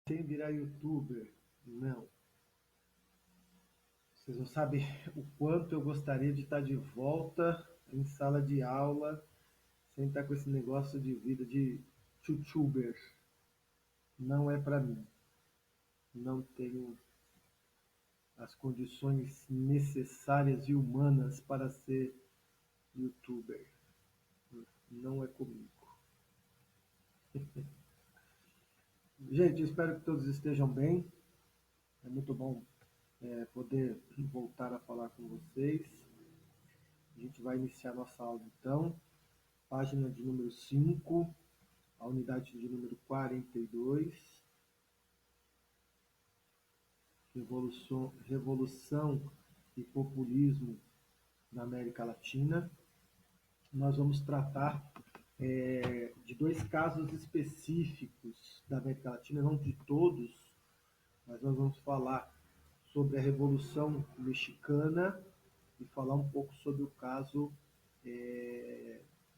Sem virar youtuber. Não. Vocês não sabem o quanto eu gostaria de estar de volta em sala de aula, sem estar com esse negócio de vida de youtuber. Não é para mim. Não tenho as condições necessárias e humanas para ser youtuber. Não é comigo. Gente, espero que todos estejam bem. É muito bom poder voltar a falar com vocês. A gente vai iniciar nossa aula então. Página de número 5, a unidade de número 42, Revolução e Populismo na América Latina. Nós vamos tratar de dois casos específicos da América Latina, não de todos, mas nós vamos falar sobre a Revolução Mexicana e falar um pouco sobre o caso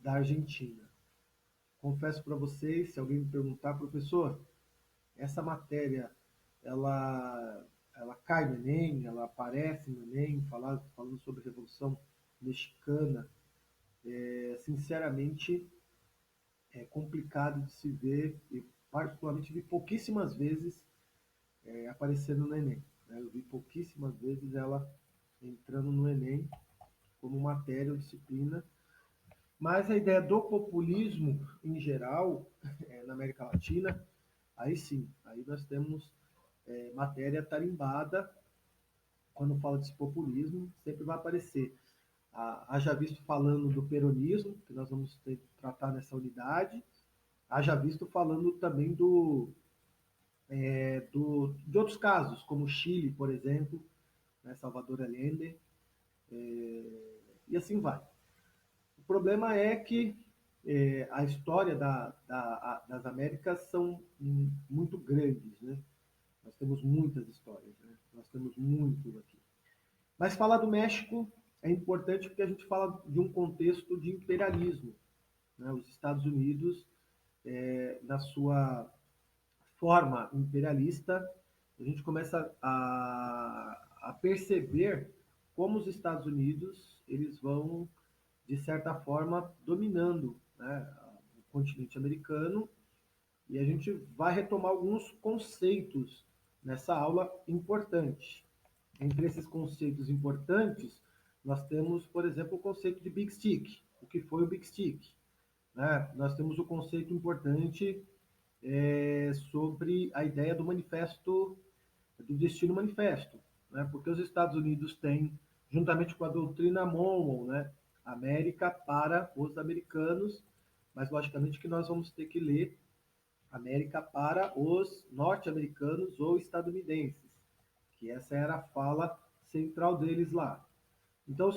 da Argentina. Confesso para vocês, se alguém me perguntar, professor, essa matéria, ela, ela cai no Enem, ela aparece no Enem, falando sobre a Revolução Mexicana, sinceramente é complicado de se ver, e particularmente vi pouquíssimas vezes aparecendo no Enem. Né? Eu vi pouquíssimas vezes ela entrando no Enem como matéria ou disciplina. Mas a ideia do populismo, em geral, na América Latina, aí sim, aí nós temos matéria tarimbada. Quando fala desse populismo, sempre vai aparecer. Haja visto falando do peronismo, que nós vamos tratar nessa unidade, haja visto falando também de outros casos, como o Chile, por exemplo, né, Salvador Allende, e assim vai. O problema é que a história das Américas são muito grandes, né? Nós temos muitas histórias, né? Nós temos muito aqui. Mas falar do México é importante porque a gente fala de um contexto de imperialismo. Né? Os Estados Unidos, na sua forma imperialista, a gente começa a perceber como os Estados Unidos eles vão, de certa forma, dominando, né, o continente americano, e a gente vai retomar alguns conceitos nessa aula importante. Entre esses conceitos importantes, nós temos, por exemplo, o conceito de Big Stick. O que foi o Big Stick? Né? Nós temos o conceito importante sobre a ideia do manifesto, do destino manifesto. Né? Porque os Estados Unidos têm, juntamente com a doutrina Monroe, né, América para os americanos, mas logicamente que nós vamos ter que ler América para os norte-americanos ou estadunidenses, que essa era a fala central deles lá. Então,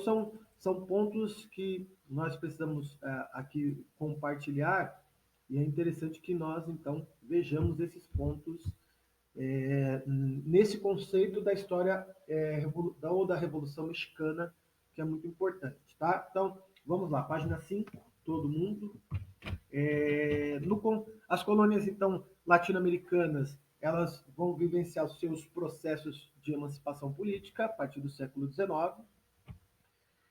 são pontos que nós precisamos aqui compartilhar, e é interessante que nós, então, vejamos esses pontos nesse conceito da história ou da Revolução Mexicana, que é muito importante. Tá? Então, vamos lá, página 5, todo mundo. As colônias, então, latino-americanas, elas vão vivenciar os seus processos de emancipação política a partir do século XIX.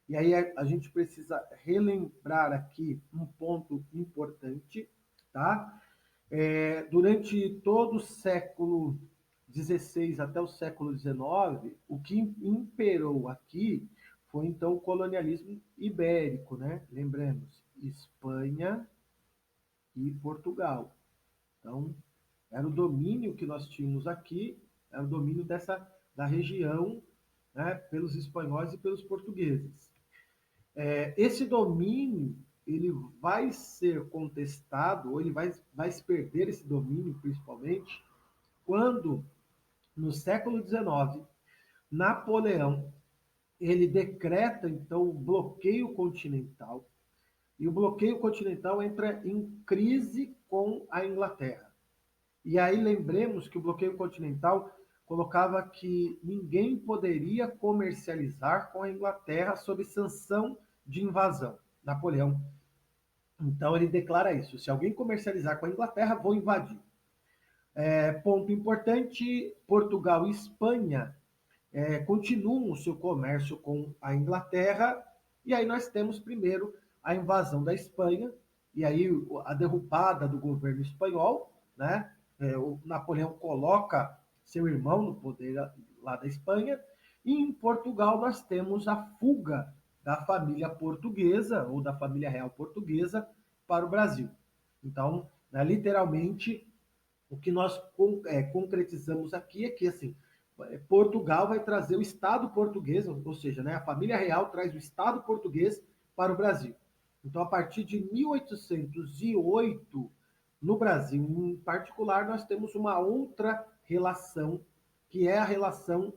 E aí a gente precisa relembrar aqui um ponto importante, tá? Durante todo o século XVI até o século XIX, o que imperou aqui foi então o colonialismo ibérico, né? Lembremos, Espanha e Portugal. Então, era o domínio que nós tínhamos aqui, era o domínio da região, né, pelos espanhóis e pelos portugueses. Esse domínio ele vai ser contestado, ou ele vai se perder esse domínio, principalmente, quando, no século XIX, Napoleão ele decreta, então, o bloqueio continental, e o bloqueio continental entra em crise com a Inglaterra. E aí lembremos que o bloqueio continental colocava que ninguém poderia comercializar com a Inglaterra sob sanção de invasão. Napoleão. Então ele declara isso: se alguém comercializar com a Inglaterra, vou invadir. Ponto importante: Portugal e Espanha continuam o seu comércio com a Inglaterra, e aí nós temos primeiro a invasão da Espanha, e aí a derrubada do governo espanhol, né? O Napoleão coloca seu irmão no poder lá da Espanha, e em Portugal nós temos a fuga da família portuguesa, ou da família real portuguesa, para o Brasil. Então, né, literalmente, o que nós concretizamos aqui é que assim, Portugal vai trazer o Estado português, ou seja, né, a família real traz o Estado português para o Brasil. Então, a partir de 1808, no Brasil em particular, nós temos uma outra relação, que é a relação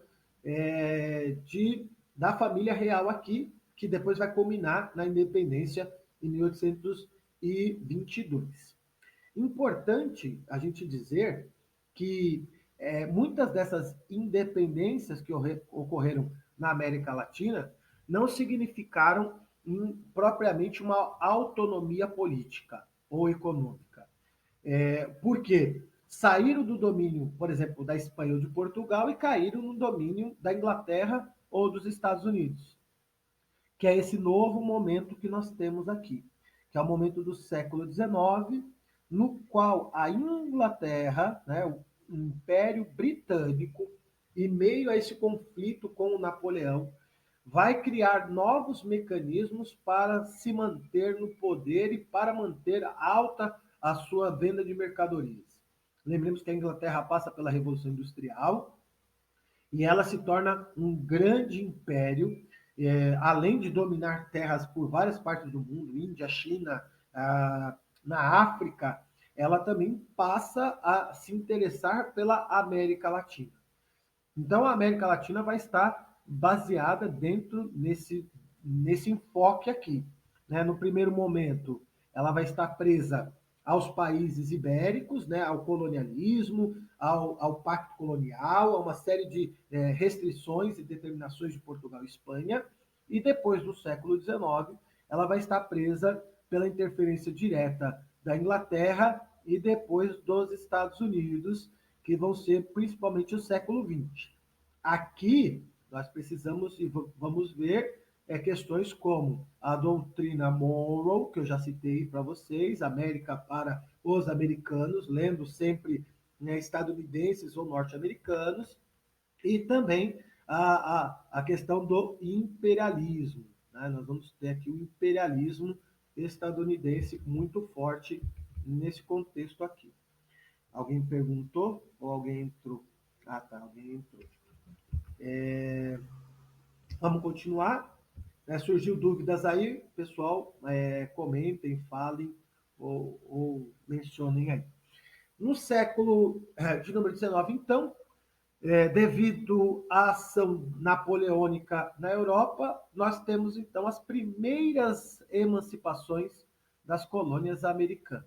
da família real aqui, que depois vai culminar na independência em 1822. Importante a gente dizer que muitas dessas independências que ocorreram na América Latina não significaram propriamente uma autonomia política ou econômica. Por quê? Saíram do domínio, por exemplo, da Espanha ou de Portugal e caíram no domínio da Inglaterra ou dos Estados Unidos, que é esse novo momento que nós temos aqui, que é o momento do século XIX, no qual a Inglaterra, né, o Império Britânico, em meio a esse conflito com o Napoleão, vai criar novos mecanismos para se manter no poder e para manter alta a sua venda de mercadorias. Lembremos que a Inglaterra passa pela Revolução Industrial e ela se torna um grande império, além de dominar terras por várias partes do mundo, Índia, China, na África, ela também passa a se interessar pela América Latina. Então, a América Latina vai estar baseada dentro nesse enfoque aqui. Né? No primeiro momento, ela vai estar presa aos países ibéricos, né? Ao colonialismo, ao pacto colonial, a uma série de restrições e determinações de Portugal e Espanha. E depois do século XIX, ela vai estar presa pela interferência direta da Inglaterra e depois dos Estados Unidos, que vão ser principalmente o século XX. Aqui, nós precisamos e vamos ver questões como a doutrina Monroe, que eu já citei para vocês, América para os americanos, lendo sempre, né, estadunidenses ou norte-americanos, e também a questão do imperialismo. Né? Nós vamos ter aqui o imperialismo estadunidense muito forte nesse contexto aqui. Alguém perguntou ou alguém entrou? Ah, tá, alguém entrou. Vamos continuar. Surgiu dúvidas aí, pessoal, comentem, falem ou mencionem aí. No século de número 19, então, devido à ação napoleônica na Europa, nós temos então as primeiras emancipações das colônias americanas.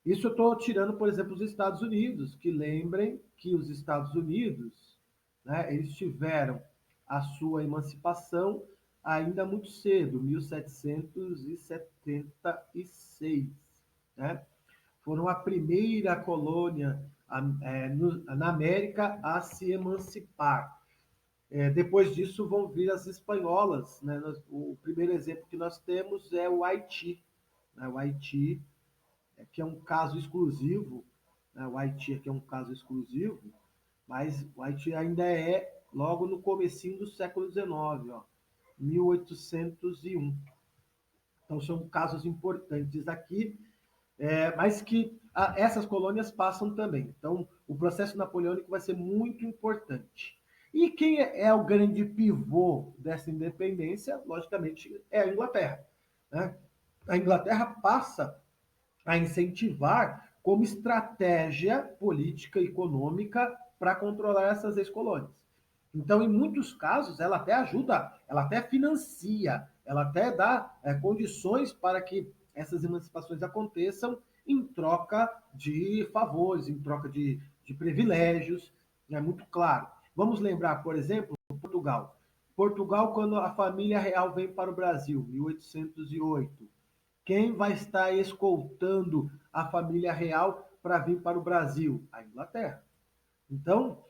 Isso eu estou tirando, por exemplo, os Estados Unidos, que lembrem que os Estados Unidos, né, eles tiveram a sua emancipação ainda muito cedo, 1776. Né? Foram a primeira colônia na América a se emancipar. Depois disso vão vir as espanholas. Né? O primeiro exemplo que nós temos é o Haiti. Né? O Haiti, que é um caso exclusivo, né? O Haiti aqui é um caso exclusivo, mas o Haiti ainda é logo no comecinho do século XIX, ó, 1801. Então são casos importantes aqui, mas que essas colônias passam também. Então o processo napoleônico vai ser muito importante. E quem é o grande pivô dessa independência? Logicamente é a Inglaterra. Né? A Inglaterra passa a incentivar como estratégia política e econômica para controlar essas ex-colônias. Então, em muitos casos, ela até ajuda, ela até financia, ela até dá condições para que essas emancipações aconteçam em troca de favores, em troca de privilégios, é muito claro. Vamos lembrar, por exemplo, Portugal. Portugal, quando a família real vem para o Brasil, 1808, quem vai estar escoltando a família real para vir para o Brasil? A Inglaterra. Então,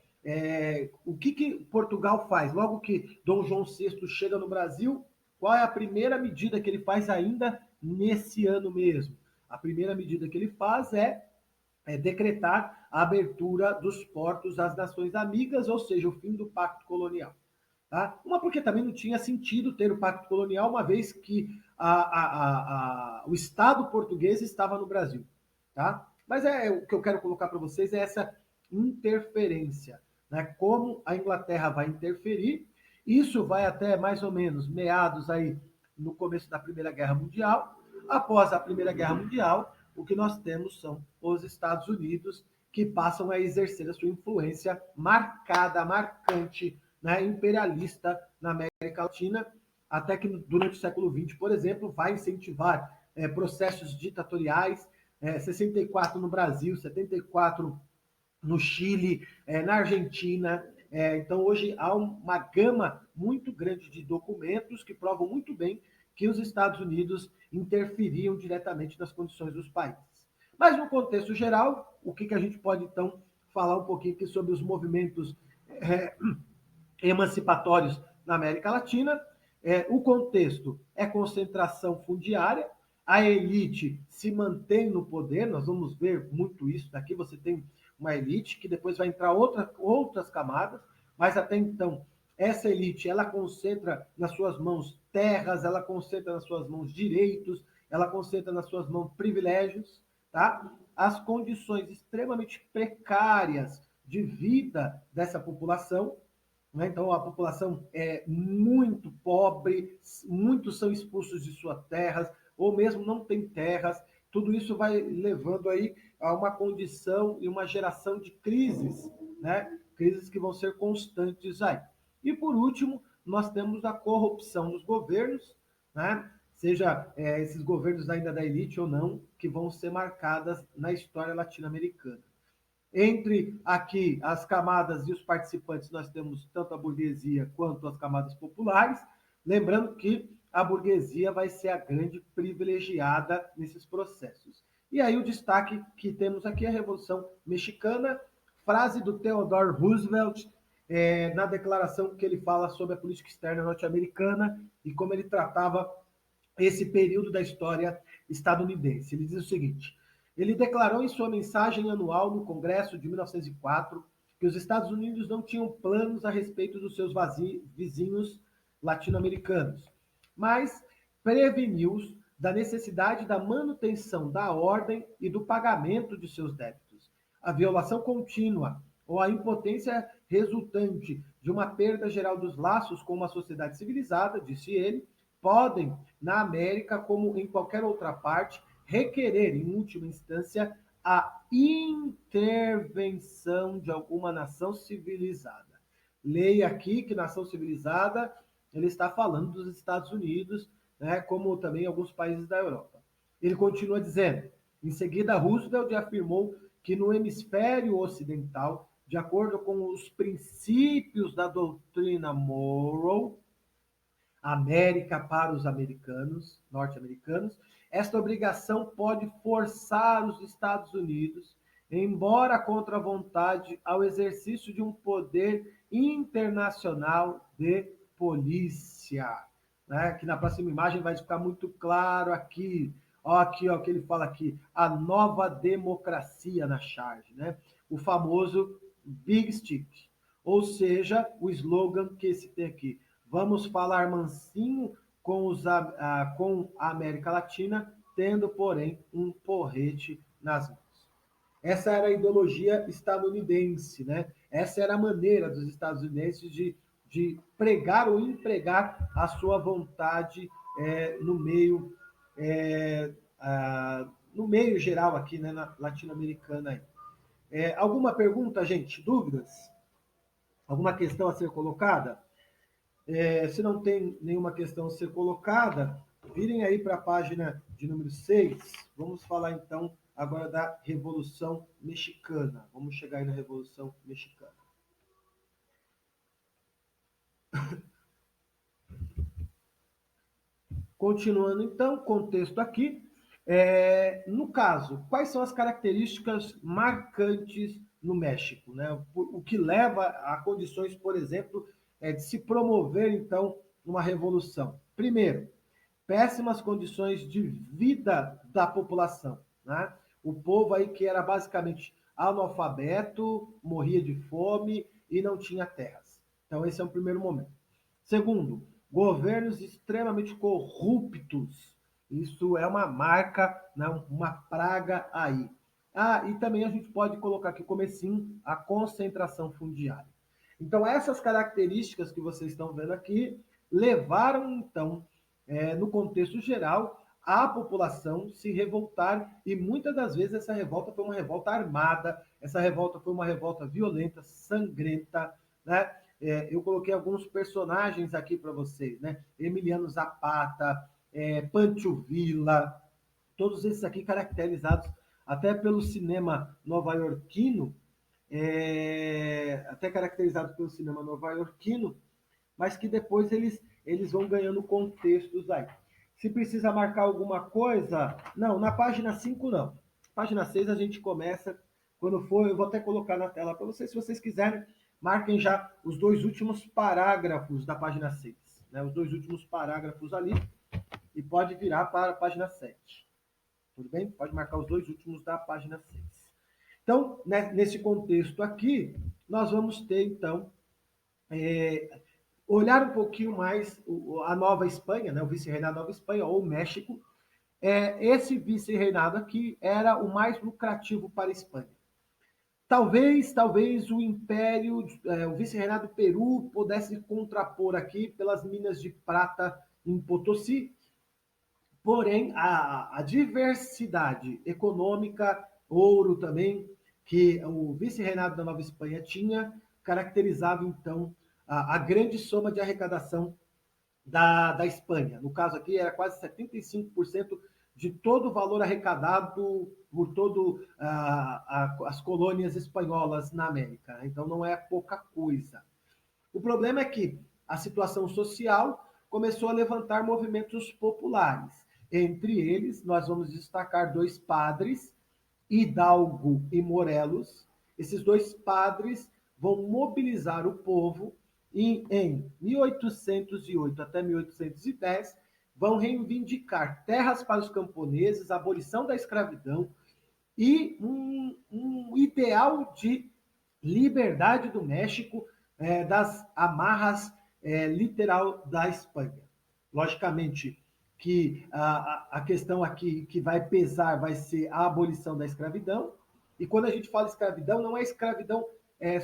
o que Portugal faz? Logo que Dom João VI chega no Brasil, qual é a primeira medida que ele faz ainda nesse ano mesmo? A primeira medida que ele faz é decretar a abertura dos portos às nações amigas, ou seja, o fim do pacto colonial. Tá? Uma porque também não tinha sentido ter o pacto colonial, uma vez que o Estado português estava no Brasil. Tá? Mas o que eu quero colocar para vocês é essa interferência, né? Como a Inglaterra vai interferir, isso vai até mais ou menos meados aí no começo da Primeira Guerra Mundial. Após a Primeira Guerra Mundial, o que nós temos são os Estados Unidos que passam a exercer a sua influência marcada, marcante, né, imperialista na América Latina, até que durante o século XX, por exemplo, vai incentivar processos ditatoriais, 64 no Brasil, 74 no Chile, na Argentina. Então, hoje há uma gama muito grande de documentos que provam muito bem que os Estados Unidos interferiam diretamente nas condições dos países. Mas, no contexto geral, o que a gente pode, então, falar um pouquinho aqui sobre os movimentos emancipatórios na América Latina? O contexto é concentração fundiária, a elite se mantém no poder, nós vamos ver muito isso daqui, você tem uma elite que depois vai entrar outras camadas, mas até então essa elite ela concentra nas suas mãos terras, ela concentra nas suas mãos direitos, ela concentra nas suas mãos privilégios, tá? As condições extremamente precárias de vida dessa população, né? Então a população é muito pobre, muitos são expulsos de suas terras, ou mesmo não tem terras. Tudo isso vai levando aí a uma condição e uma geração de crises, né? Crises que vão ser constantes aí. E por último, nós temos a corrupção dos governos, né? Seja esses governos ainda da elite ou não, que vão ser marcadas na história latino-americana. Entre aqui as camadas e os participantes, nós temos tanto a burguesia quanto as camadas populares. Lembrando que a burguesia vai ser a grande privilegiada nesses processos. E aí o destaque que temos aqui é a Revolução Mexicana, frase do Theodore Roosevelt, na declaração que ele fala sobre a política externa norte-americana e como ele tratava esse período da história estadunidense. Ele diz o seguinte: ele declarou em sua mensagem anual no Congresso de 1904 que os Estados Unidos não tinham planos a respeito dos seus vizinhos latino-americanos, mas preveniu-os da necessidade da manutenção da ordem e do pagamento de seus débitos. A violação contínua ou a impotência resultante de uma perda geral dos laços com uma sociedade civilizada, disse ele, podem, na América, como em qualquer outra parte, requerer, em última instância, a intervenção de alguma nação civilizada. Leia aqui que nação civilizada, ele está falando dos Estados Unidos, né, como também alguns países da Europa. Ele continua dizendo, em seguida, Roosevelt afirmou que no hemisfério ocidental, de acordo com os princípios da doutrina Monroe, América para os americanos, norte-americanos, esta obrigação pode forçar os Estados Unidos, embora contra a vontade, ao exercício de um poder internacional de polícia. Né? Que na próxima imagem vai ficar muito claro aqui. Aqui, ó, que ele fala aqui, a nova democracia na charge, né? O famoso Big Stick, ou seja, o slogan que se tem aqui. Vamos falar mansinho com a América Latina, tendo, porém, um porrete nas mãos. Essa era a ideologia estadunidense, né? Essa era a maneira dos estadunidenses de pregar ou empregar a sua vontade no meio no meio geral aqui, né, na latino-americana. Alguma pergunta, gente? Dúvidas? Alguma questão a ser colocada? Se não tem nenhuma questão a ser colocada, virem aí para a página de número 6. Vamos falar então agora da Revolução Mexicana. Vamos chegar aí na Revolução Mexicana. Continuando então, contexto aqui. No caso, quais são as características marcantes no México, né? O que leva a condições, por exemplo, de se promover, então, uma revolução? Primeiro, péssimas condições de vida da população, né? O povo aí que era basicamente analfabeto, morria de fome e não tinha terras. Então, esse é o primeiro momento. Segundo, governos extremamente corruptos. Isso é uma marca, né, uma praga aí. E também a gente pode colocar aqui como assim a concentração fundiária. Então, essas características que vocês estão vendo aqui levaram, então, no contexto geral, a população se revoltar, e muitas das vezes essa revolta foi uma revolta armada, essa revolta foi uma revolta violenta, sangrenta, né? Eu coloquei alguns personagens aqui para vocês, né? Emiliano Zapata, Pancho Villa, todos esses aqui caracterizados até pelo cinema nova-iorquino, até caracterizado pelo cinema nova-iorquino, mas que depois eles vão ganhando contextos aí. Se precisa marcar alguma coisa, não, na página 5 não. Página 6 a gente começa, quando for, eu vou até colocar na tela para vocês, se vocês quiserem, marquem já os dois últimos parágrafos da página 6, né? Os dois últimos parágrafos ali, e pode virar para a página 7. Tudo bem? Pode marcar os dois últimos da página 6. Então, né, nesse contexto aqui, nós vamos ter, então, olhar um pouquinho mais a Nova Espanha, né, o vice-reinado da Nova Espanha, ou o México. Esse vice-reinado aqui era o mais lucrativo para a Espanha. Talvez o Império, o vice-reinado do Peru pudesse contrapor aqui pelas minas de prata em Potosí, porém a diversidade econômica, ouro também, que o vice-reinado da Nova Espanha tinha, caracterizava então a grande soma de arrecadação da Espanha. No caso aqui, era quase 75% de todo o valor arrecadado por todas as colônias espanholas na América. Então, não é pouca coisa. O problema é que a situação social começou a levantar movimentos populares. Entre eles, nós vamos destacar dois padres, Hidalgo e Morelos. Esses dois padres vão mobilizar o povo e, em 1808 até 1810, vão reivindicar terras para os camponeses, abolição da escravidão e um ideal de liberdade do México, das amarras literal da Espanha. Logicamente que a questão aqui que vai pesar vai ser a abolição da escravidão, e quando a gente fala escravidão, não é escravidão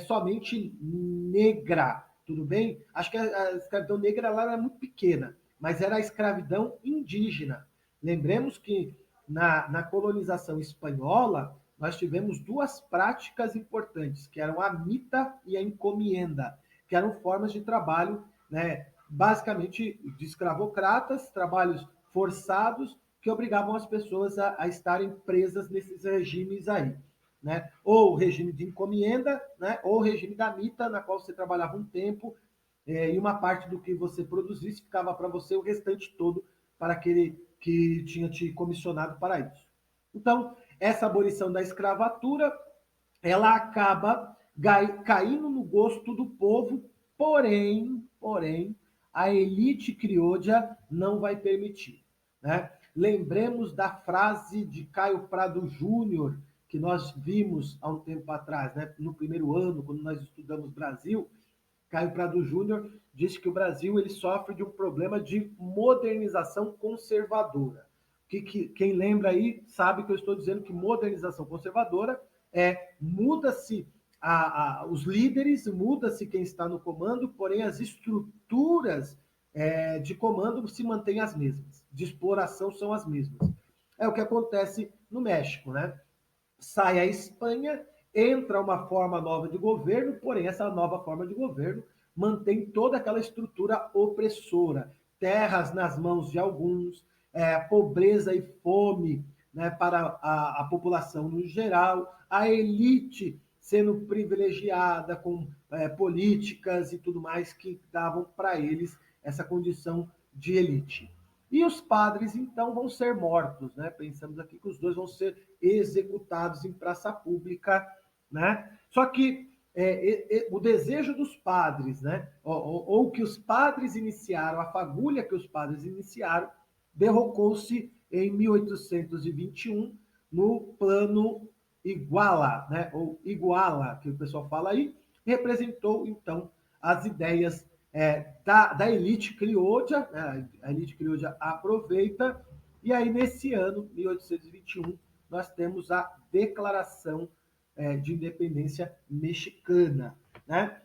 somente negra, tudo bem? Acho que a escravidão negra lá era muito pequena, mas era a escravidão indígena. Lembremos que na colonização espanhola, nós tivemos duas práticas importantes, que eram a mita e a encomienda, que eram formas de trabalho, né, basicamente de escravocratas, trabalhos forçados, que obrigavam as pessoas a estarem presas nesses regimes aí. Né? Ou o regime de encomienda, né? Ou o regime da mita, na qual você trabalhava um tempo e uma parte do que você produzisse ficava para você, o restante todo para aquele que tinha te comissionado para isso. Então, essa abolição da escravatura, ela acaba caindo no gosto do povo, porém, a elite crioula não vai permitir. Né? Lembremos da frase de Caio Prado Júnior, que nós vimos há um tempo atrás, né? No primeiro ano, quando nós estudamos Brasil, Caio Prado Júnior disse que o Brasil ele sofre de um problema de modernização conservadora. Quem lembra aí sabe que eu estou dizendo que modernização conservadora muda-se os líderes, muda-se quem está no comando, porém as estruturas de comando se mantêm as mesmas, de exploração são as mesmas. É o que acontece no México, né? Sai a Espanha, entra uma forma nova de governo, porém essa nova forma de governo mantém toda aquela estrutura opressora, terras nas mãos de alguns, pobreza e fome, né, para a população no geral, a elite sendo privilegiada com políticas e tudo mais que davam para eles essa condição de elite. E os padres, então, vão ser mortos, né? Pensamos aqui que os dois vão ser executados em praça pública, né? Só que o desejo dos padres, né? Ou que os padres iniciaram, a fagulha que os padres iniciaram, derrocou-se em 1821 no plano Iguala, né? Ou Iguala, que o pessoal fala aí, representou, então, as ideias da elite crioula, né? A elite crioula aproveita, e aí nesse ano, 1821, nós temos a Declaração de Independência Mexicana, né?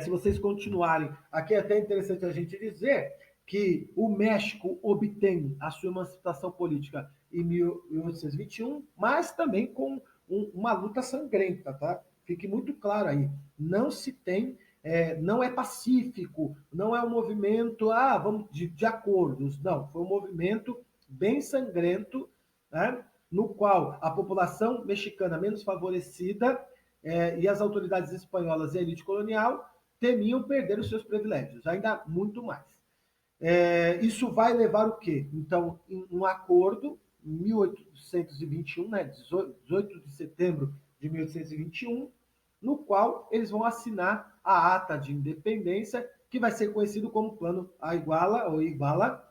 Se vocês continuarem, aqui é até interessante a gente dizer que o México obtém a sua emancipação política em 1821, mas também com uma luta sangrenta, tá? Fique muito claro aí. Não se tem, não é pacífico, não é um movimento, vamos de acordos. Não, foi um movimento bem sangrento, né? No qual a população mexicana menos favorecida e as autoridades espanholas e a elite colonial temiam perder os seus privilégios, ainda muito mais. Isso vai levar o quê? Então, um acordo, em 1821, né, 18 de setembro de 1821, no qual eles vão assinar a ata de independência, que vai ser conhecido como Plano Iguala, ou Iguala,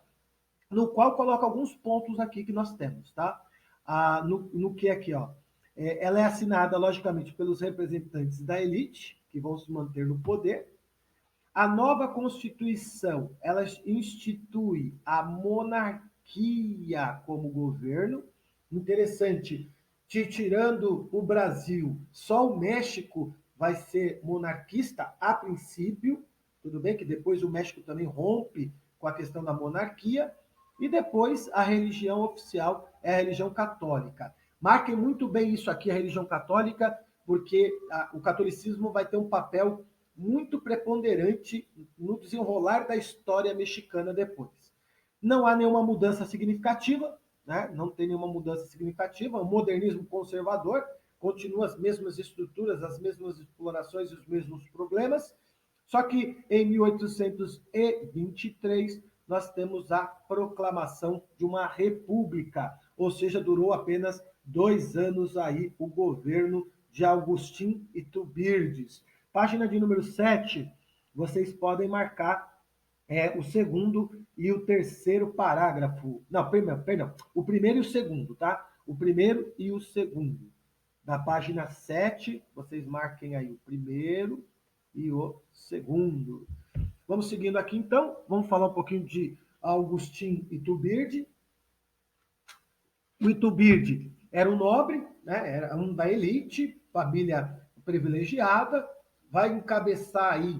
no qual coloca alguns pontos aqui que nós temos, tá? No que aqui, ó. Ela é assinada, logicamente, pelos representantes da elite, que vão se manter no poder. A nova Constituição, ela institui a monarquia como governo. Interessante, tirando o Brasil, só o México vai ser monarquista a princípio. Tudo bem que depois o México também rompe com a questão da monarquia. E depois a religião oficial é a religião católica. Marquem muito bem isso aqui, a religião católica, porque o catolicismo vai ter um papel muito preponderante no desenrolar da história mexicana depois. Não há nenhuma mudança significativa, né? Não tem nenhuma mudança significativa. O modernismo conservador continua as mesmas estruturas, as mesmas explorações e os mesmos problemas. Só que em 1823 nós temos a proclamação de uma república, ou seja, durou apenas 2 anos aí o governo de Agustín Iturbide. Página de número 7, vocês podem marcar o segundo e o terceiro parágrafo. Não, perdão, o primeiro e o segundo, tá? O primeiro e o segundo. Da página 7, vocês marquem aí o primeiro e o segundo. Vamos seguindo aqui então, vamos falar um pouquinho de Agustín Iturbide. O Iturbide era um nobre, né? Era um da elite, família privilegiada, vai encabeçar aí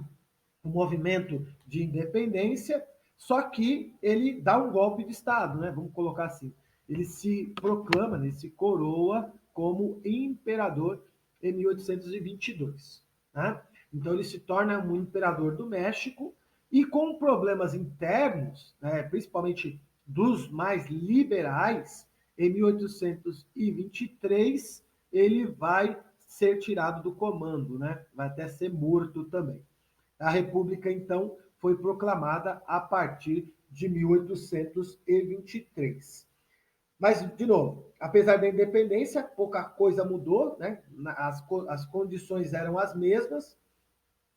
o movimento de independência, só que ele dá um golpe de Estado, né? Vamos colocar assim. Ele se proclama, ele se coroa como imperador em 1822. Né? Então ele se torna um imperador do México e com problemas internos, né, principalmente dos mais liberais, em 1823 ele vai ser tirado do comando, né? Vai até ser morto também. A República, então, foi proclamada a partir de 1823. Mas, de novo, apesar da independência, pouca coisa mudou, né? As condições eram as mesmas,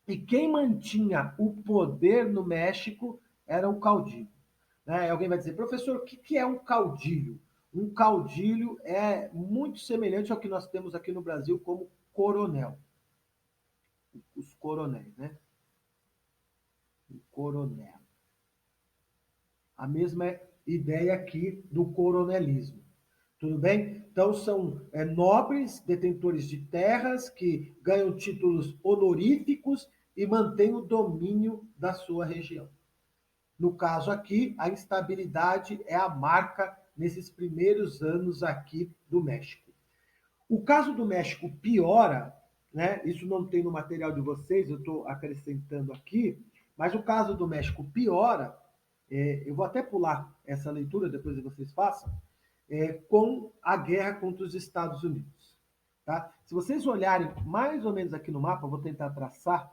e quem mantinha o poder no México era o caudilho. Né? Alguém vai dizer, professor, o que é um caudilho? Um caudilho é muito semelhante ao que nós temos aqui no Brasil como coronel. Os coronéis, né? O coronel. A mesma ideia aqui do coronelismo. Tudo bem? Então, são nobres, detentores de terras, que ganham títulos honoríficos e mantêm o domínio da sua região. No caso aqui, a instabilidade é a marca nesses primeiros anos aqui do México. O caso do México piora, né? Isso não tem no material de vocês, eu estou acrescentando aqui, mas o caso do México piora, eu vou até pular essa leitura, depois vocês façam, com a guerra contra os Estados Unidos. Tá? Se vocês olharem mais ou menos aqui no mapa, vou tentar traçar,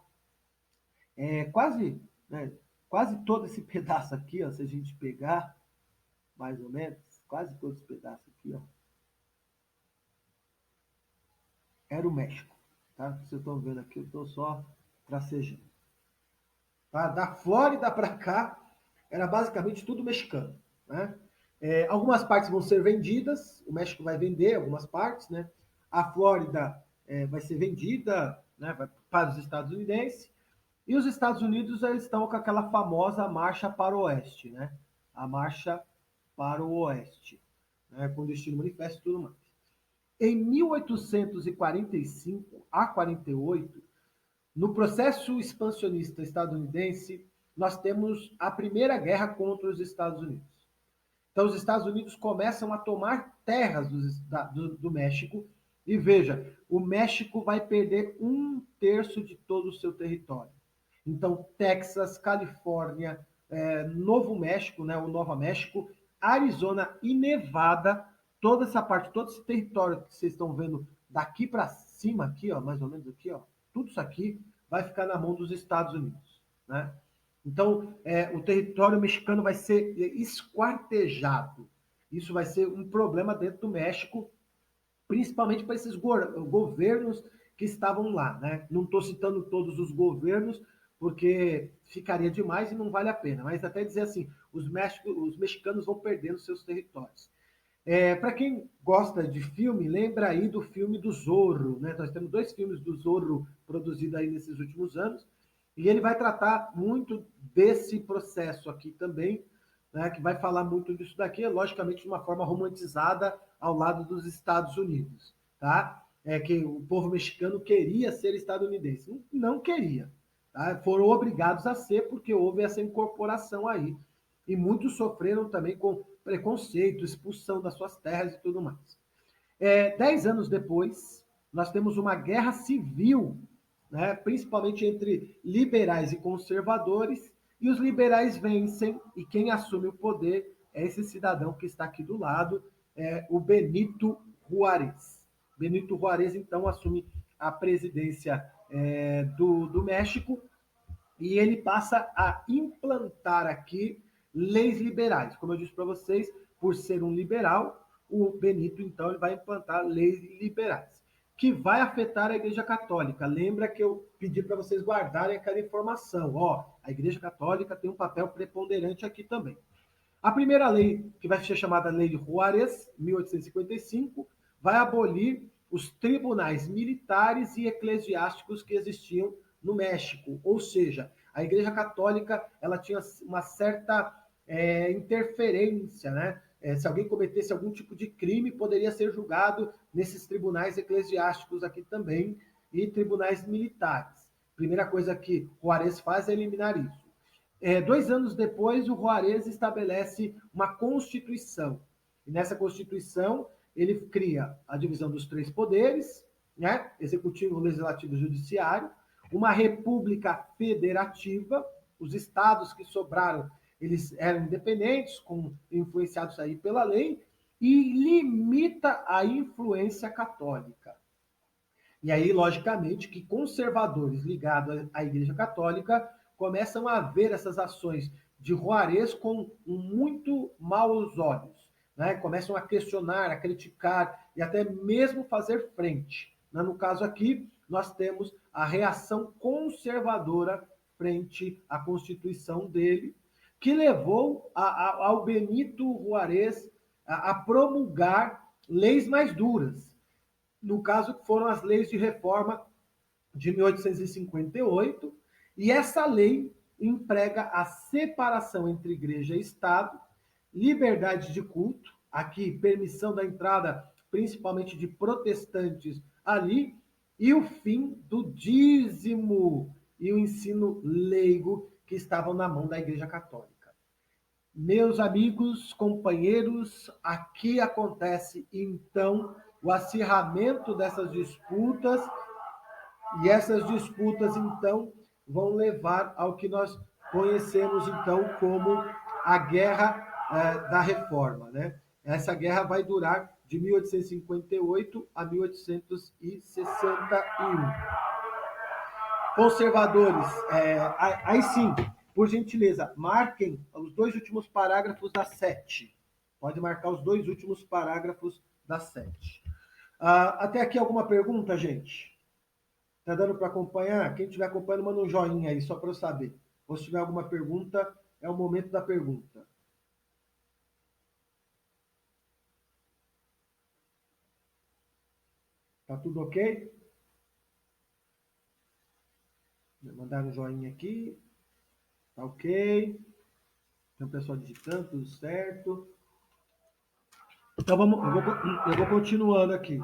quase, né, quase todo esse pedaço aqui, ó, se a gente pegar, mais ou menos, quase todo esse pedaço aqui, ó, era o México, tá? Vocês estão vendo aqui, eu estou só tracejando. Tá? Da Flórida para cá, era basicamente tudo mexicano, né? Algumas partes vão ser vendidas, o México vai vender algumas partes, né? A Flórida vai ser vendida, né, para os estadunidenses, e os Estados Unidos eles estão com aquela famosa marcha para o oeste, né? A marcha para o oeste, né, com destino manifesto e tudo mais. Em 1845 a 48, no processo expansionista estadunidense, nós temos a primeira guerra contra os Estados Unidos. Então, os Estados Unidos começam a tomar terras do México, e veja, o México vai perder 1/3 de todo o seu território. Então, Texas, Califórnia, Novo México, né, o Nova México, Arizona e Nevada, toda essa parte, todo esse território que vocês estão vendo daqui para cima, aqui, ó, mais ou menos aqui, ó, tudo isso aqui vai ficar na mão dos Estados Unidos, né? Então, o território mexicano vai ser esquartejado. Isso vai ser um problema dentro do México, principalmente para esses governos que estavam lá, né? Não estou citando todos os governos, porque ficaria demais e não vale a pena. Mas até dizer assim, os mexicanos vão perdendo seus territórios. Para quem gosta de filme, lembra aí do filme do Zorro, né? Nós temos 2 filmes do Zorro produzidos aí nesses últimos anos, e ele vai tratar muito desse processo aqui também, né? Que vai falar muito disso daqui, logicamente de uma forma romantizada ao lado dos Estados Unidos, tá? Que o povo mexicano queria ser estadunidense, não queria, tá? Foram obrigados a ser porque houve essa incorporação aí, e muitos sofreram também com preconceito, expulsão das suas terras e tudo mais. 10 anos depois, nós temos uma guerra civil, né, principalmente entre liberais e conservadores, e os liberais vencem, e quem assume o poder é esse cidadão que está aqui do lado, o Benito Juárez. Benito Juárez, então, assume a presidência do México, e ele passa a implantar aqui leis liberais. Como eu disse para vocês, por ser um liberal, o Benito, então, ele vai implantar leis liberais, que vai afetar a Igreja Católica. Lembra que eu pedi para vocês guardarem aquela informação. Ó, a Igreja Católica tem um papel preponderante aqui também. A primeira lei, que vai ser chamada Lei de Juárez, 1855, vai abolir os tribunais militares e eclesiásticos que existiam no México. Ou seja, a Igreja Católica ela tinha uma certa interferência, né? Se alguém cometesse algum tipo de crime, poderia ser julgado nesses tribunais eclesiásticos aqui também e tribunais militares. Primeira coisa que Juárez faz é eliminar isso. 2 anos depois, o Juárez estabelece uma Constituição. E nessa Constituição, ele cria a divisão dos 3 poderes, né? Executivo, Legislativo e Judiciário, uma república federativa, os estados que sobraram, eles eram independentes, influenciados aí pela lei, e limita a influência católica. E aí, logicamente, que conservadores ligados à Igreja Católica começam a ver essas ações de Juárez com muito maus olhos, né? Começam a questionar, a criticar e até mesmo fazer frente. No caso aqui, nós temos a reação conservadora frente à Constituição dele, que levou ao Benito Juárez a promulgar leis mais duras. No caso, foram as leis de reforma de 1858, e essa lei emprega a separação entre igreja e Estado, liberdade de culto, aqui permissão da entrada principalmente de protestantes ali, e o fim do dízimo e o ensino leigo que estavam na mão da Igreja Católica. Meus amigos, companheiros, aqui acontece então o acirramento dessas disputas, e essas disputas então vão levar ao que nós conhecemos então como a Guerra da Reforma, né? Essa guerra vai durar de 1858 a 1861. Conservadores, aí sim, Por gentileza, marquem os 2 últimos parágrafos da 7. Pode marcar os 2 últimos parágrafos da 7. Até aqui alguma pergunta, gente? Tá dando para acompanhar? Quem estiver acompanhando, manda um joinha aí, só para eu saber. Ou se tiver alguma pergunta, é o momento da pergunta. Tá tudo ok? Mandaram um joinha aqui. Tá ok. Tem o pessoal digitando, tudo certo. Então eu vou continuando aqui.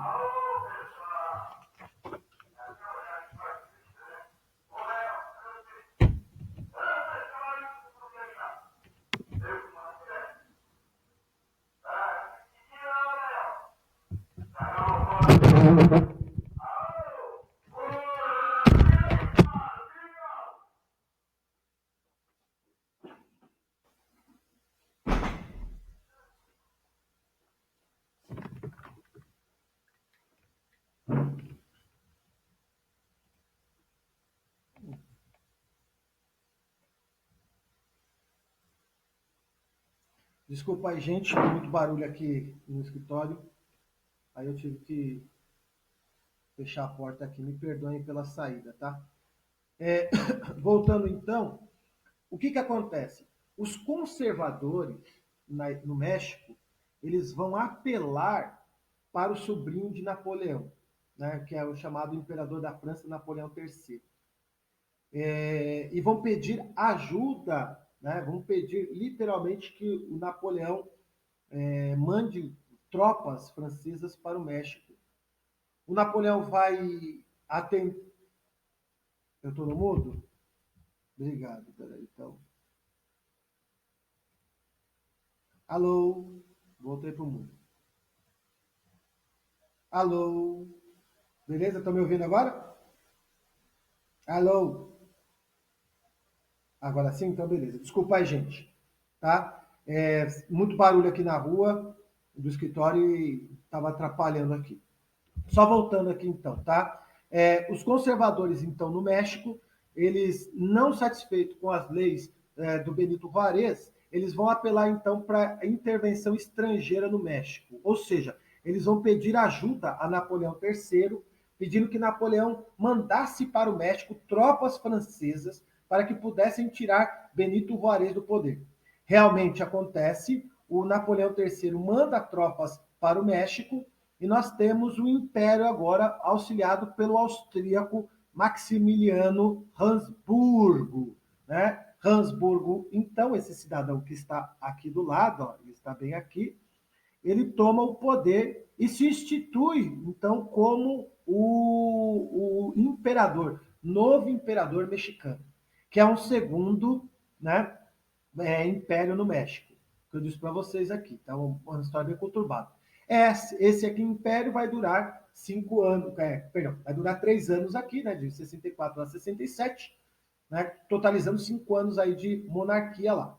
Desculpa aí, gente, tem muito barulho aqui no escritório. Aí eu tive que fechar a porta aqui. Me perdoem pela saída, tá? Voltando então, o que acontece? Os conservadores no México, eles vão apelar para o sobrinho de Napoleão, né, que é o chamado imperador da França, Napoleão III. E vão pedir ajuda, né, vão pedir literalmente que o Napoleão mande tropas francesas para o México. O Napoleão vai atender. Eu estou no mudo? Obrigado, peraí, então. Alô? Voltei para o mundo. Alô? Beleza? Estão me ouvindo agora? Alô? Agora sim? Então beleza. Desculpa aí, gente. Tá? Muito barulho aqui na rua do escritório e estava atrapalhando aqui. Só voltando aqui então, tá? Os conservadores, então, no México, eles não satisfeitos com as leis do Benito Juárez, eles vão apelar então para a intervenção estrangeira no México. Ou seja, eles vão pedir ajuda a Napoleão III, pedindo que Napoleão mandasse para o México tropas francesas para que pudessem tirar Benito Juárez do poder. Realmente acontece, o Napoleão III manda tropas para o México, e nós temos o Império agora auxiliado pelo austríaco Maximiliano Habsburgo, né? Habsburgo, então, esse cidadão que está aqui do lado, ó, ele está bem aqui, ele toma o poder e se institui, então, como o imperador, novo imperador mexicano, que é um segundo, né, império no México, que eu disse para vocês aqui, tá? Uma história bem conturbada. Esse aqui, império, vai durar 5 anos, perdão, vai durar 3 anos aqui, né, de 64 a 67, né, totalizando 5 anos aí de monarquia lá.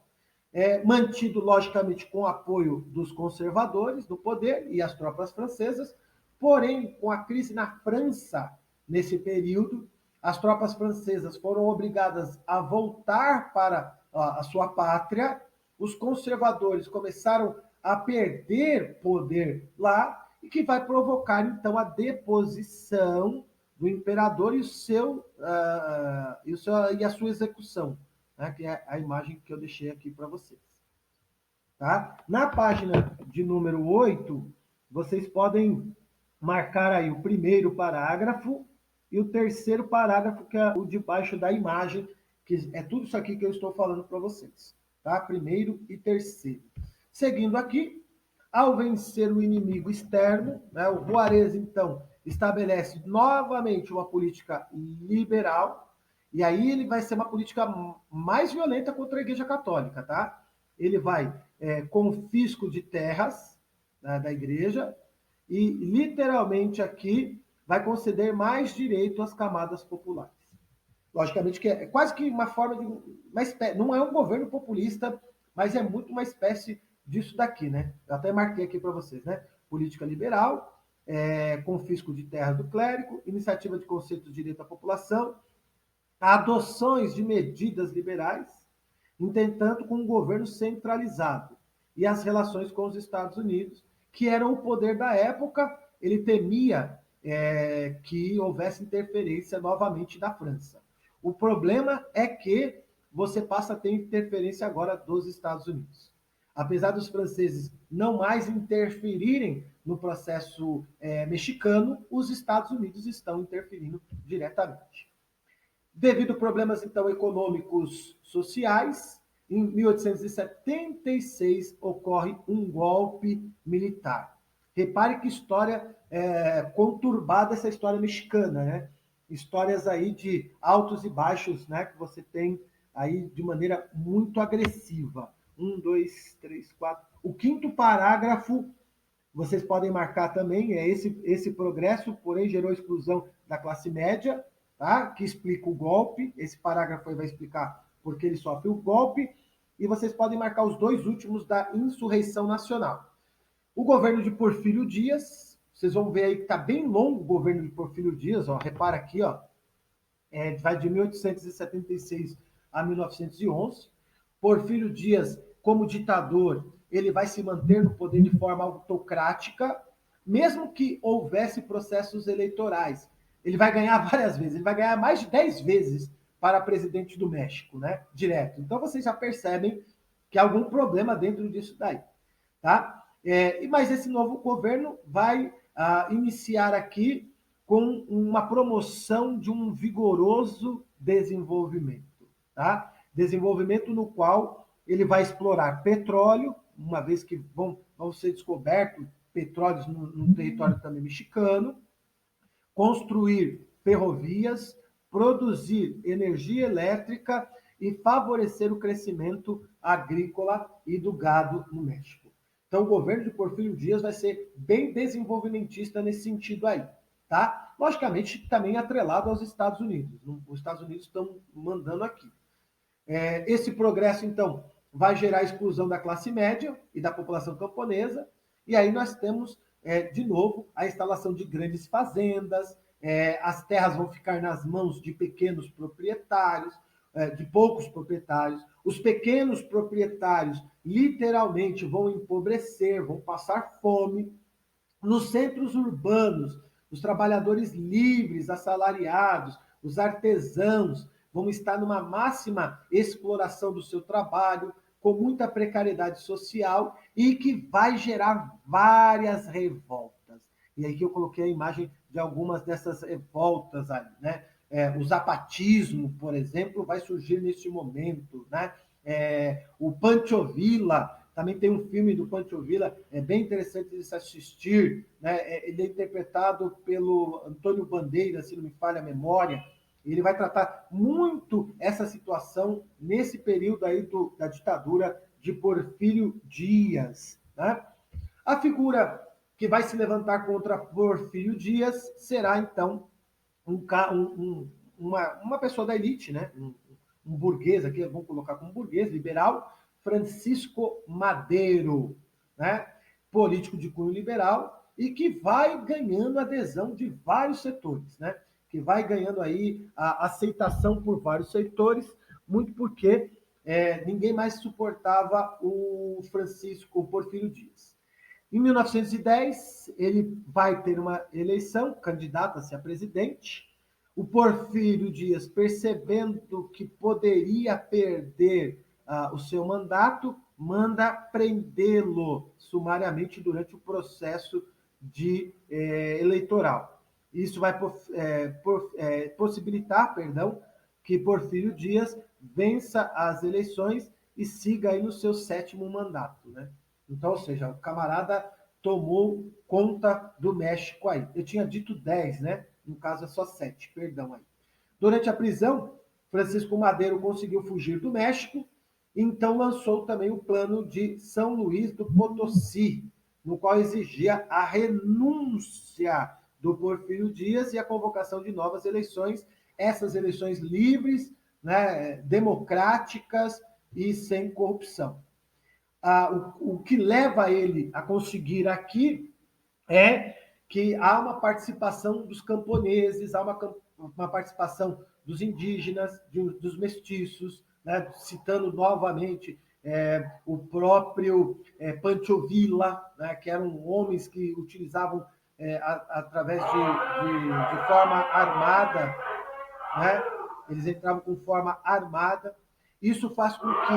Mantido, logicamente, com o apoio dos conservadores do poder e as tropas francesas, porém, com a crise na França, nesse período, as tropas francesas foram obrigadas a voltar para a sua pátria, os conservadores começaram a perder poder lá, e que vai provocar, então, a deposição do imperador e a sua execução, né, que é a imagem que eu deixei aqui para vocês. Tá? Na página de número 8, vocês podem marcar aí o primeiro parágrafo e o terceiro parágrafo, que é o de baixo da imagem, que é tudo isso aqui que eu estou falando para vocês. Tá? Primeiro e terceiro. Seguindo aqui, ao vencer o inimigo externo, né, o Juarez, então, estabelece novamente uma política liberal, e aí ele vai ser uma política mais violenta contra a Igreja Católica, tá? Ele vai confisco de terras, né, da igreja, e literalmente aqui vai conceder mais direito às camadas populares. Logicamente que é quase que uma forma de não é um governo populista, mas é muito uma espécie disso daqui, né? Eu até marquei aqui para vocês, né? Política liberal, confisco de terras do clérigo, iniciativa de conceito de direito à população, adoções de medidas liberais, entretanto com um governo centralizado. E as relações com os Estados Unidos, que eram o poder da época, ele temia que houvesse interferência novamente da França. O problema é que você passa a ter interferência agora dos Estados Unidos. Apesar dos franceses não mais interferirem no processo mexicano, os Estados Unidos estão interferindo diretamente. Devido a problemas, então, econômicos sociais, em 1876 ocorre um golpe militar. Repare que história conturbada essa história mexicana, né? Histórias aí de altos e baixos, né? Que você tem aí de maneira muito agressiva. Um, dois, três, quatro. O quinto parágrafo, vocês podem marcar também, é esse progresso, porém, gerou exclusão da classe média, tá? Que explica o golpe. Esse parágrafo aí vai explicar por que ele sofre o golpe. E vocês podem marcar os dois últimos da insurreição nacional. O governo de Porfírio Dias, vocês vão ver aí que está bem longo o governo de Porfírio Dias, ó, repara aqui, ó, vai de 1876 a 1911. Porfírio Dias, como ditador, ele vai se manter no poder de forma autocrática, mesmo que houvesse processos eleitorais. Ele vai ganhar várias vezes, ele vai ganhar mais de 10 vezes para presidente do México, né? Direto. Então vocês já percebem que há algum problema dentro disso daí, tá? Mas esse novo governo vai iniciar aqui com uma promoção de um vigoroso desenvolvimento, tá? Desenvolvimento no qual ele vai explorar petróleo, uma vez que vão ser descobertos petróleos no território também mexicano, construir ferrovias, produzir energia elétrica e favorecer o crescimento agrícola e do gado no México. Então, o governo de Porfírio Dias vai ser bem desenvolvimentista nesse sentido aí, tá? Logicamente, também atrelado aos Estados Unidos. Os Estados Unidos estão mandando aqui. Esse progresso, então, vai gerar a exclusão da classe média e da população camponesa, e aí nós temos, de novo, a instalação de grandes fazendas, as terras vão ficar nas mãos de pequenos proprietários, de poucos proprietários. Os pequenos proprietários, literalmente, vão empobrecer, vão passar fome. Nos centros urbanos, os trabalhadores livres, assalariados, os artesãos, vão estar numa máxima exploração do seu trabalho, com muita precariedade social e que vai gerar várias revoltas. E aí que eu coloquei a imagem de algumas dessas revoltas aí, né? O zapatismo, por exemplo, vai surgir neste momento, né? O Pancho Villa, também tem um filme do Pancho Villa, é bem interessante de se assistir, né? Ele é interpretado pelo Antônio Bandeira, se não me falha a memória. Ele vai tratar muito essa situação nesse período aí da ditadura de Porfírio Dias, né? A figura que vai se levantar contra Porfírio Dias será, então, uma pessoa da elite, né? Um burguês, aqui vamos colocar como burguês, liberal, Francisco Madero, né? Político de cunho liberal e que vai ganhando adesão de vários setores, né? Que vai ganhando aí a aceitação por vários setores, muito porque ninguém mais suportava o Porfírio Dias. Em 1910, ele vai ter uma eleição, candidata-se a presidente. O Porfírio Dias, percebendo que poderia perder o seu mandato, manda prendê-lo sumariamente durante o processo eleitoral. Isso vai possibilitar, que Porfírio Dias vença as eleições e siga aí no seu sétimo mandato, né? Então, ou seja, o camarada tomou conta do México aí. Eu tinha dito 10, né? No caso é só 7, perdão aí. Durante a prisão, Francisco Madero conseguiu fugir do México, então lançou também o plano de São Luís do Potosí, no qual exigia a renúncia do Porfírio Dias e a convocação de novas eleições, essas eleições livres, né, democráticas e sem corrupção. O que leva ele a conseguir aqui é que há uma participação dos camponeses, há uma participação dos indígenas, dos mestiços, né, citando novamente o próprio Pancho Villa, né, que eram homens que utilizavam através de forma armada, né, eles entravam com forma armada. Isso faz com que,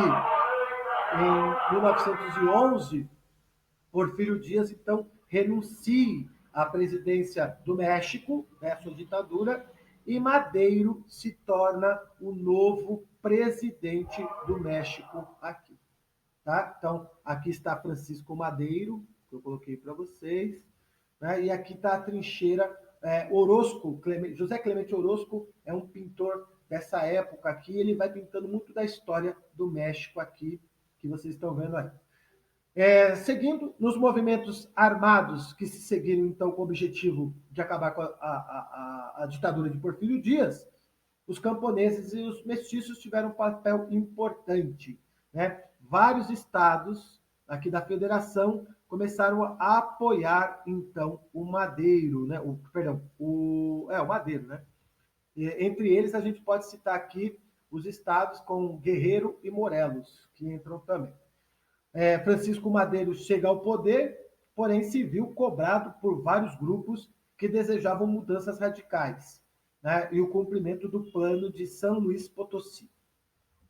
em 1911, Porfírio Dias, então, renuncie à presidência do México, né, a sua ditadura, e Madeiro se torna o novo presidente do México aqui. Tá? Então, aqui está Francisco Madeiro, que eu coloquei para vocês, né? E aqui está a trincheira Orozco, José Clemente Orozco é um pintor dessa época aqui, ele vai pintando muito da história do México aqui, que vocês estão vendo aí. Seguindo nos movimentos armados que se seguiram, então, com o objetivo de acabar com a ditadura de Porfírio Dias, os camponeses e os mestiços tiveram um papel importante, né? Vários estados aqui da federação começaram a apoiar, então, o Madeiro, né? O Madeiro, né? Entre eles, a gente pode citar aqui os estados com Guerreiro e Morelos, que entram também. Francisco Madeiro chega ao poder, porém se viu cobrado por vários grupos que desejavam mudanças radicais, né, e o cumprimento do plano de São Luís Potosí.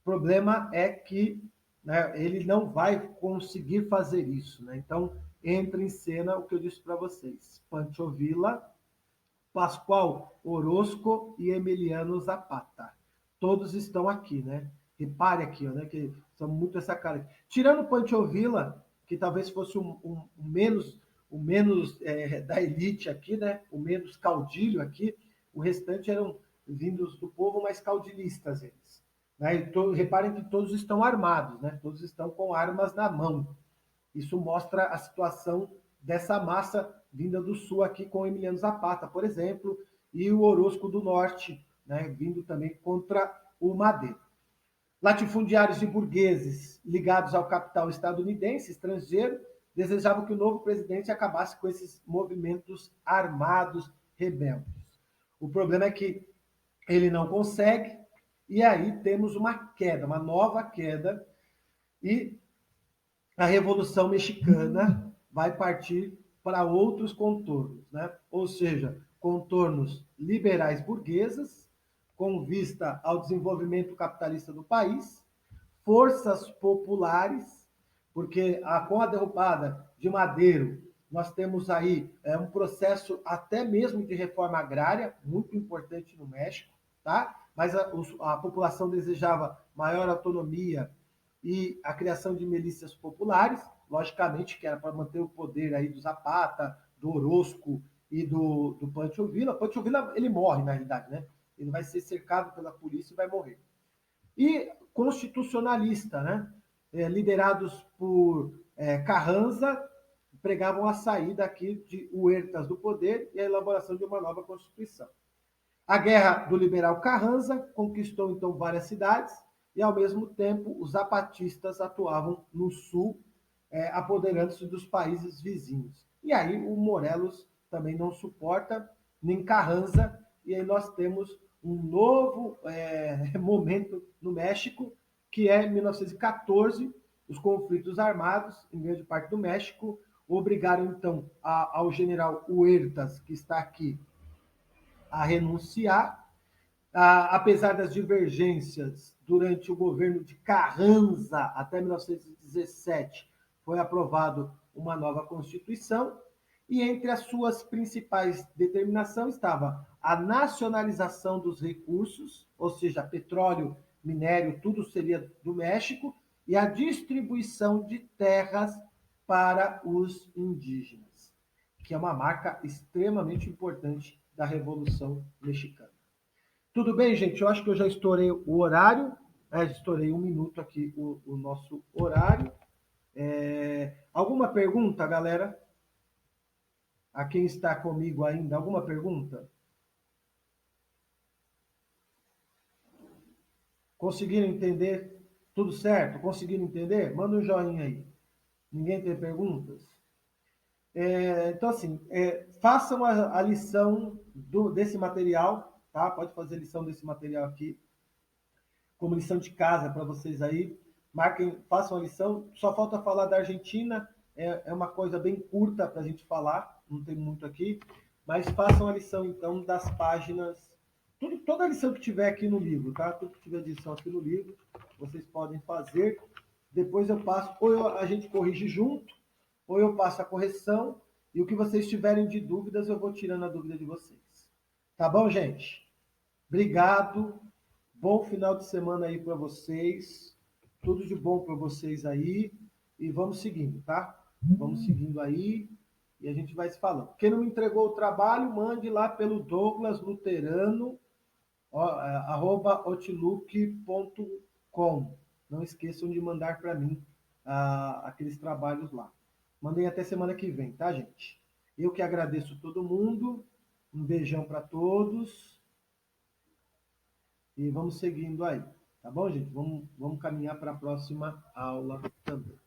O problema é que, né, ele não vai conseguir fazer isso. Né? Então, entra em cena o que eu disse para vocês. Pancho Villa, Pascoal Orozco e Emiliano Zapata. Todos estão aqui, né? Repare aqui, ó, né, que são muito essa cara. Tirando o Pancho Villa, que talvez fosse o menos da elite aqui, né? O menos caudilho aqui, o restante eram vindos do povo, mas caudilistas eles. Né? Reparem que todos estão armados, né? Todos estão com armas na mão. Isso mostra a situação dessa massa vinda do sul aqui com o Emiliano Zapata, por exemplo, e o Orozco do Norte, né, vindo também contra o Madeira. Latifundiários e burgueses ligados ao capital estadunidense, estrangeiro, desejavam que o novo presidente acabasse com esses movimentos armados rebeldes. O problema é que ele não consegue, e aí temos uma queda, uma nova queda, e a Revolução Mexicana vai partir para outros contornos, né? Ou seja, contornos liberais burguesas, com vista ao desenvolvimento capitalista do país, forças populares, porque com a derrubada de Madeiro, nós temos aí um processo até mesmo de reforma agrária, muito importante no México, tá? Mas a população desejava maior autonomia e a criação de milícias populares, logicamente que era para manter o poder aí do Zapata, do Orozco e do Pancho Villa. Pancho Villa, ele morre, na realidade, né? Ele vai ser cercado pela polícia e vai morrer. E constitucionalista, né? Liderados por Carranza, pregavam a saída aqui de Huertas do poder e a elaboração de uma nova Constituição. A guerra do liberal Carranza conquistou então várias cidades e, ao mesmo tempo, os zapatistas atuavam no sul, apoderando-se dos países vizinhos. E aí o Morelos também não suporta, nem Carranza, e aí nós temos um novo momento no México, que é em 1914, os conflitos armados em grande parte do México obrigaram então ao general Huertas, que está aqui, a renunciar. Apesar das divergências durante o governo de Carranza até 1917, foi aprovado uma nova Constituição, e entre as suas principais determinações estava a nacionalização dos recursos, ou seja, petróleo, minério, tudo seria do México, e a distribuição de terras para os indígenas, que é uma marca extremamente importante da Revolução Mexicana. Tudo bem, gente? Eu acho que eu já estourei o horário. Estourei 1 minuto aqui o nosso horário. Alguma pergunta, galera? A quem está comigo ainda, alguma pergunta? Conseguiram entender? Tudo certo? Conseguiram entender? Manda um joinha aí. Ninguém tem perguntas? Então, assim, façam a lição desse material, tá? Pode fazer lição desse material aqui. como lição de casa para vocês aí. Marquem, façam a lição. Só falta falar da Argentina. É uma coisa bem curta para a gente falar, não tem muito aqui. Mas façam a lição, então, das páginas. Toda a lição que tiver aqui no livro, tá? Tudo que tiver de lição aqui no livro, vocês podem fazer. Depois eu passo, a gente corrige junto, ou eu passo a correção. E o que vocês tiverem de dúvidas, eu vou tirando a dúvida de vocês. Tá bom, gente? Obrigado. Bom final de semana aí para vocês. Tudo de bom para vocês aí. E vamos seguindo, tá? Vamos seguindo aí e a gente vai se falando. Quem não me entregou o trabalho, mande lá pelo Douglas Luterano, @outlook.com. Não esqueçam de mandar para mim aqueles trabalhos lá. Mandem até semana que vem, tá, gente? Eu que agradeço todo mundo. Um beijão para todos. E vamos seguindo aí. Tá bom, gente? Vamos caminhar para a próxima aula também.